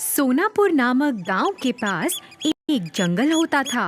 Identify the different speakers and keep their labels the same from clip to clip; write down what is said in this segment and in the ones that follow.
Speaker 1: सोनापुर नामक गांव के पास एक जंगल होता था।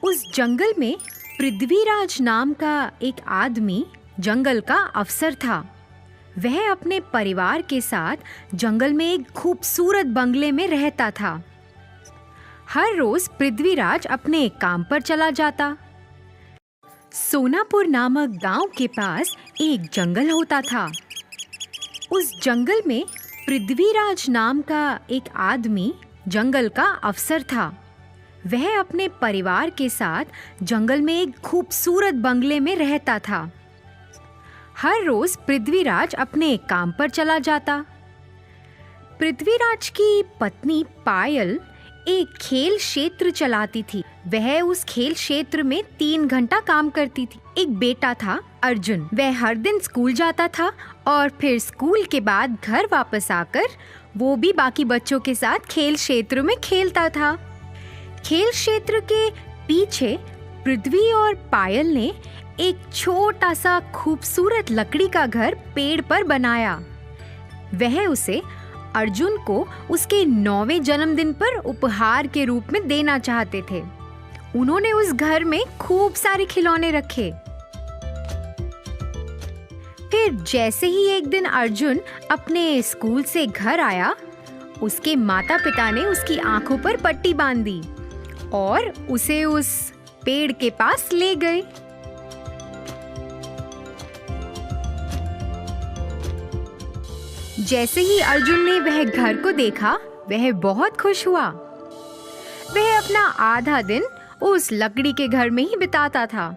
Speaker 1: उस जंगल में पृथ्वीराज नाम का एक आदमी जंगल का अफसर था। वह अपने परिवार के साथ जंगल में एक खूबसूरत बंगले में रहता था। हर रोज पृथ्वीराज अपने काम पर चला जाता। सोनापुर नामक गांव के पास एक जंगल होता था। उस जंगल में पृथ्वीराज नाम का एक आदमी जंगल का अफसर था। वह अपने परिवार के साथ जंगल में एक खूबसूरत बंगले में रहता था। हर रोज पृथ्वीराज अपने काम पर चला जाता। पृथ्वीराज की पत्नी पायल एक खेल क्षेत्र चलाती थी। वह उस खेल क्षेत्र में 3 घंटा काम करती थी। एक बेटा था अर्जुन। वह हर दिन स्कूल जाता था और फिर स्कूल के बाद घर वापस आकर वो भी बाकी बच्चों के साथ खेल क्षेत्र में खेलता था। खेल क्षेत्र के पीछे पृथ्वी और पायल ने एक छोटा सा खूबसूरत लकड़ी का घर पेड़ पर बनाया। वह उसे अर्जुन को उसके 9वें जन्मदिन पर उपहार के रूप में देना चाहते थे। उन्होंने उस घर में खूब सारे खिलौने रखे। फिर जैसे ही एक दिन अर्जुन अपने स्कूल से घर आया, उसके माता पिता ने उसकी आंखों पर पट्टी बांध दी और उसे उस पेड़ के पास ले गए। जैसे ही अर्जुन ने वह घर को देखा, वह बहुत खुश हुआ। वह अपना आधा दिन उस लकड़ी के घर में ही बिताता था।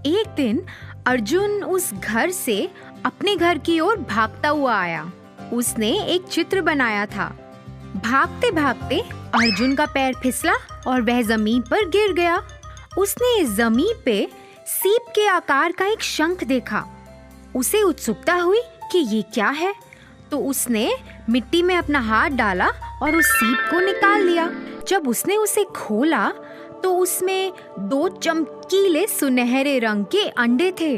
Speaker 1: एक दिन अर्जुन उस घर से अपने घर की ओर भागता हुआ आया। उसने एक चित्र बनाया था। भागते भागते अर्जुन का पैर फिसला और वह जमीन पर गिर गया। उसने जमीन पे सीप के आकार का एक शंख देखा। उसे उत्सुकता हुई कि ये क्या है, तो उसने मिट्टी में अपना हाथ डाला और उस सीप को निकाल लिया। जब उसने उसे खोला तो उसमें 2 चमकीले सुनहरे रंग के अंडे थे।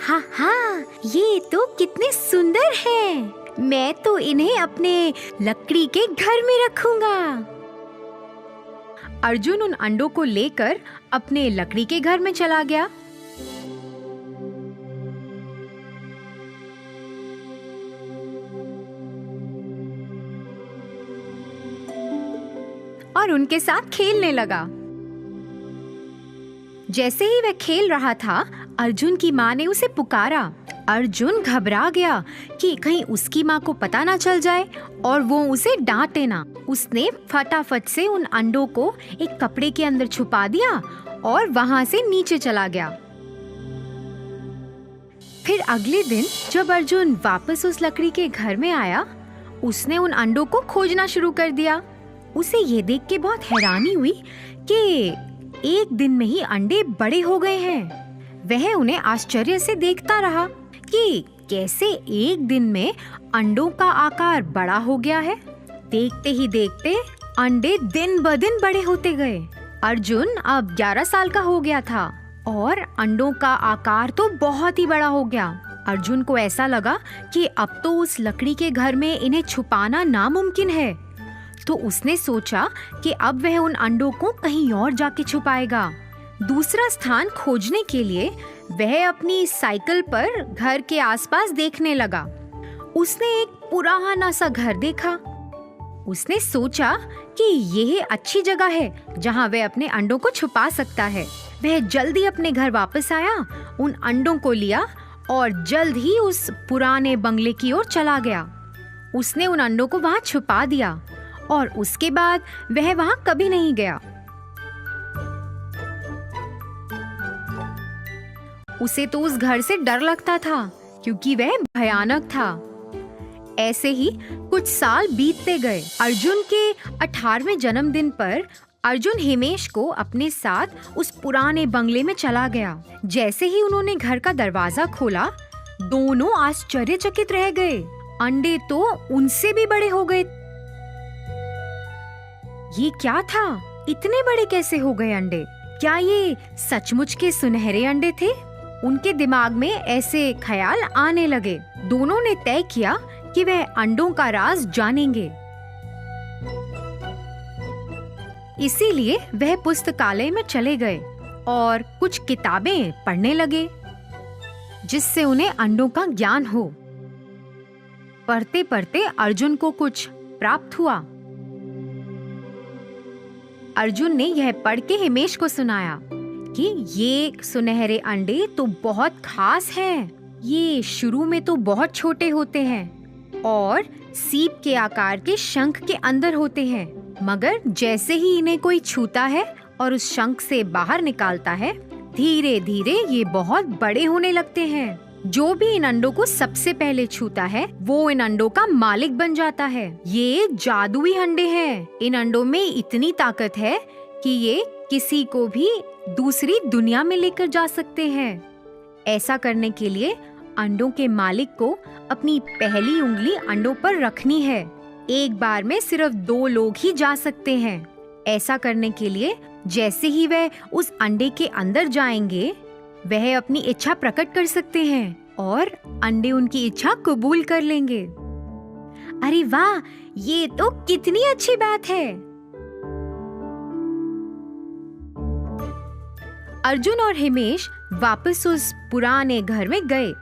Speaker 1: हाँ हाँ, ये तो कितने सुंदर हैं। मैं तो इन्हें अपने लकड़ी के घर में रखूंगा। अर्जुन उन अंडों को लेकर अपने लकड़ी के घर में चला गया। और उनके साथ खेलने लगा। जैसे ही वह खेल रहा था, अर्जुन की माँ ने उसे पुकारा। अर्जुन घबरा गया कि कहीं उसकी माँ को पता ना चल जाए और वो उसे डांटे ना। उसने फटाफट से उन अंडों को एक कपड़े के अंदर छुपा दिया और वहां से नीचे चला गया। फिर अगले दिन जब अर्जुन वापस उस लकड़ी के घर में आया, उसने उन अंडों को खोजना शुरू कर दिया। उसे ये देख के बहुत हैरानी हुई कि एक दिन में ही अंडे बड़े हो गए हैं। वह उन्हें आश्चर्य से देखता रहा कि कैसे एक दिन में अंडों का आकार बड़ा हो गया है। देखते ही देखते अंडे दिन ब दिन बड़े होते गए। अर्जुन अब 11 साल का हो गया था और अंडों का आकार तो बहुत ही बड़ा हो गया। अर्जुन को ऐसा लगा कि अब तो उस लकड़ी के घर में इन्हें छुपाना नामुमकिन है। तो उसने सोचा कि अब वह उन अंडों को कहीं और जाके छुपाएगा। दूसरा स्थान खोजने के लिए वह अपनी साइकिल पर घर के आसपास देखने लगा। उसने एक पुराना सा घर देखा। उसने सोचा कि यह अच्छी जगह है जहां वह अपने अंडों को छुपा सकता है। वह जल्दी अपने घर वापस आया, उन अंडों को लिया और जल्द ही उस पुराने बंगले की ओर चला गया। उसने उन अंडों को वहां छुपा दिया और उसके बाद वह वहां कभी नहीं गया। उसे तो उस घर से डर लगता था क्योंकि वह भयानक था। ऐसे ही कुछ साल बीतते गए। अर्जुन के 18वें जन्मदिन पर अर्जुन हिमेश को अपने साथ उस पुराने बंगले में चला गया। जैसे ही उन्होंने घर का दरवाजा खोला, दोनों आश्चर्यचकित रह गए। अंडे तो उनसे भी बड़े हो गए। ये क्या था? इतने बड़े कैसे हो गए अंडे? क्या ये सचमुच के सुनहरे अंडे थे? उनके दिमाग में ऐसे ख्याल आने लगे। दोनों ने तय किया कि वह अंडों का राज जानेंगे। इसीलिए वह पुस्तकालय में चले गए और कुछ किताबें पढ़ने लगे, जिससे उन्हें अंडों का ज्ञान हो। पढ़ते पढ़ते अर्जुन को कुछ प्राप्त हुआ। अर्जुन ने यह पढ़ के हिमेश को सुनाया कि ये सुनहरे अंडे तो बहुत खास हैं। ये शुरू में तो बहुत छोटे होते हैं और सीप के आकार के शंख के अंदर होते हैं, मगर जैसे ही इन्हें कोई छूता है और उस शंख से बाहर निकालता है, धीरे धीरे ये बहुत बड़े होने लगते हैं। जो भी इन अंडों को सबसे पहले छूता है वो इन अंडों का मालिक बन जाता है। ये जादुई अंडे हैं। इन अंडों में इतनी ताकत है कि ये किसी को भी दूसरी दुनिया में लेकर जा सकते हैं। ऐसा करने के लिए अंडों के मालिक को अपनी पहली उंगली अंडों पर रखनी है। एक बार में सिर्फ 2 लोग ही जा सकते हैं। ऐसा करने के लिए जैसे ही वह उस अंडे के अंदर जाएंगे, वह अपनी इच्छा प्रकट कर सकते हैं और अंडे उनकी इच्छा कबूल कर लेंगे। अरे वाह, ये तो कितनी अच्छी बात है। अर्जुन और हिमेश वापस उस पुराने घर में गए।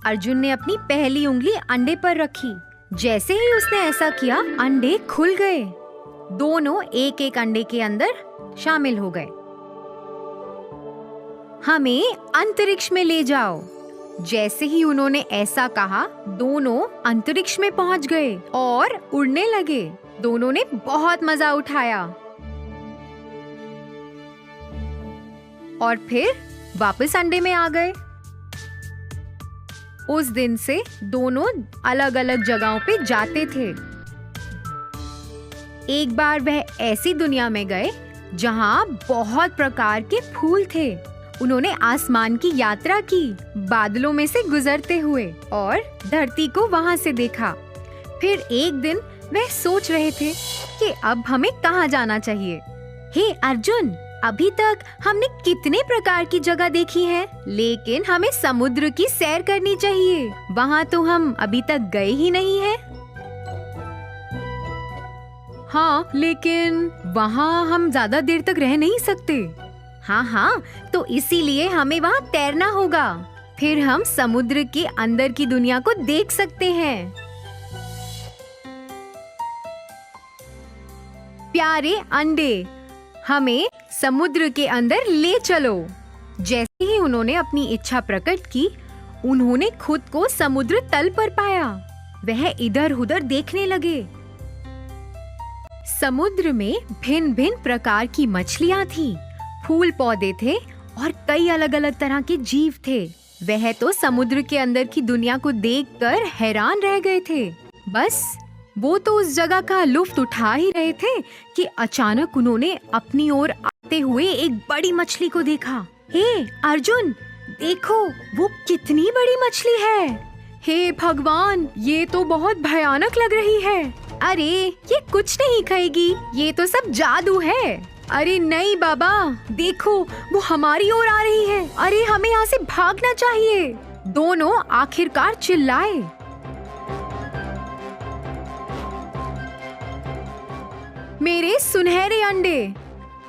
Speaker 1: अर्जुन ने अपनी पहली उंगली अंडे पर रखी। जैसे ही उसने ऐसा किया, अंडे खुल गए। दोनों एक एक अंडे के अंदर शामिल हो गए। हमें अंतरिक्ष में ले जाओ। जैसे ही उन्होंने ऐसा कहा, दोनों अंतरिक्ष में पहुंच गए और उड़ने लगे। दोनों ने बहुत मजा उठाया और फिर वापस अंडे में आ गए। उस दिन से दोनों अलग अलग जगहों पे जाते थे। एक बार वह ऐसी दुनिया में गए जहां बहुत प्रकार के फूल थे। उन्होंने आसमान की यात्रा की, बादलों में से गुजरते हुए, और धरती को वहां से देखा। फिर एक दिन वह सोच रहे थे कि अब हमें कहाँ जाना चाहिए। हे अर्जुन, अभी तक हमने कितने प्रकार की जगह देखी है, लेकिन हमें समुद्र की सैर करनी चाहिए। वहाँ तो हम अभी तक गए ही नहीं हैं। हाँ, लेकिन वहाँ हम ज्यादा देर तक रह नहीं सकते। हाँ, तो इसीलिए हमें वहाँ तैरना होगा। फिर हम समुद्र के अंदर की दुनिया को देख सकते हैं। प्यारे अंडे, हमें समुद्र के अंदर ले चलो। जैसे ही उन्होंने अपनी इच्छा प्रकट की, उन्होंने खुद को समुद्र तल पर पाया। वह इधर उधर देखने लगे। समुद्र में भिन्न भिन्न प्रकार की मछलियाँ थीं, फूल पौधे थे और कई अलग अलग तरह के जीव थे। वह तो समुद्र के अंदर की दुनिया को देखकर हैरान रह गए थे। बस वो तो उस जगह का लुत्फ उठा ही रहे थे कि अचानक उन्होंने अपनी ओर आते हुए एक बड़ी मछली को देखा। हे अर्जुन, देखो वो कितनी बड़ी मछली है। हे भगवान, ये तो बहुत भयानक लग रही है। अरे ये कुछ नहीं खाएगी, ये तो सब जादू है। अरे नहीं बाबा, देखो वो हमारी ओर आ रही है। अरे हमें यहाँ से भागना चाहिए। दोनों आखिरकार चिल्लाए। मेरे सुनहरे अंडे,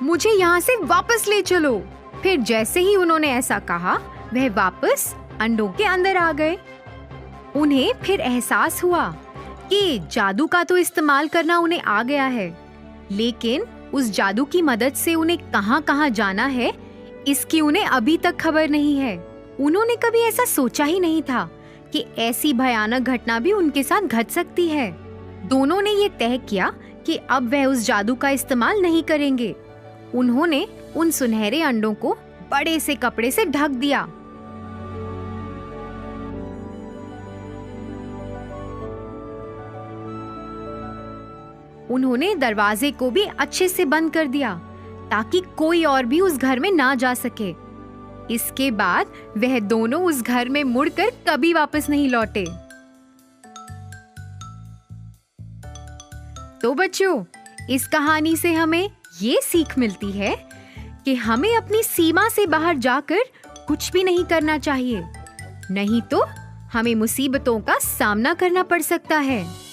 Speaker 1: मुझे यहाँ से वापस ले चलो। फिर जैसे ही उन्होंने ऐसा कहा, वह वापस अंडों के अंदर आ गए। उन्हें फिर एहसास हुआ कि जादू का तो इस्तेमाल करना उन्हें आ गया है, लेकिन उस जादू की मदद से उन्हें कहाँ कहाँ जाना है, इसकी उन्हें अभी तक खबर नहीं है। उन्होंने कभी ऐसा सोचा ही नहीं था कि ऐसी भयानक घटना भी उनके साथ घट सकती है। दोनों ने ये तय किया कि अब वह उस जादू का इस्तेमाल नहीं करेंगे। उन्होंने उन सुनहरे अंडों को बड़े से कपड़े से ढक दिया। उन्होंने दरवाजे को भी अच्छे से बंद कर दिया ताकि कोई और भी उस घर में ना जा सके। इसके बाद वह दोनों उस घर में मुड़कर कभी वापस नहीं लौटे। तो बच्चों, इस कहानी से हमें ये सीख मिलती है कि हमें अपनी सीमा से बाहर जाकर कुछ भी नहीं करना चाहिए, नहीं तो हमें मुसीबतों का सामना करना पड़ सकता है।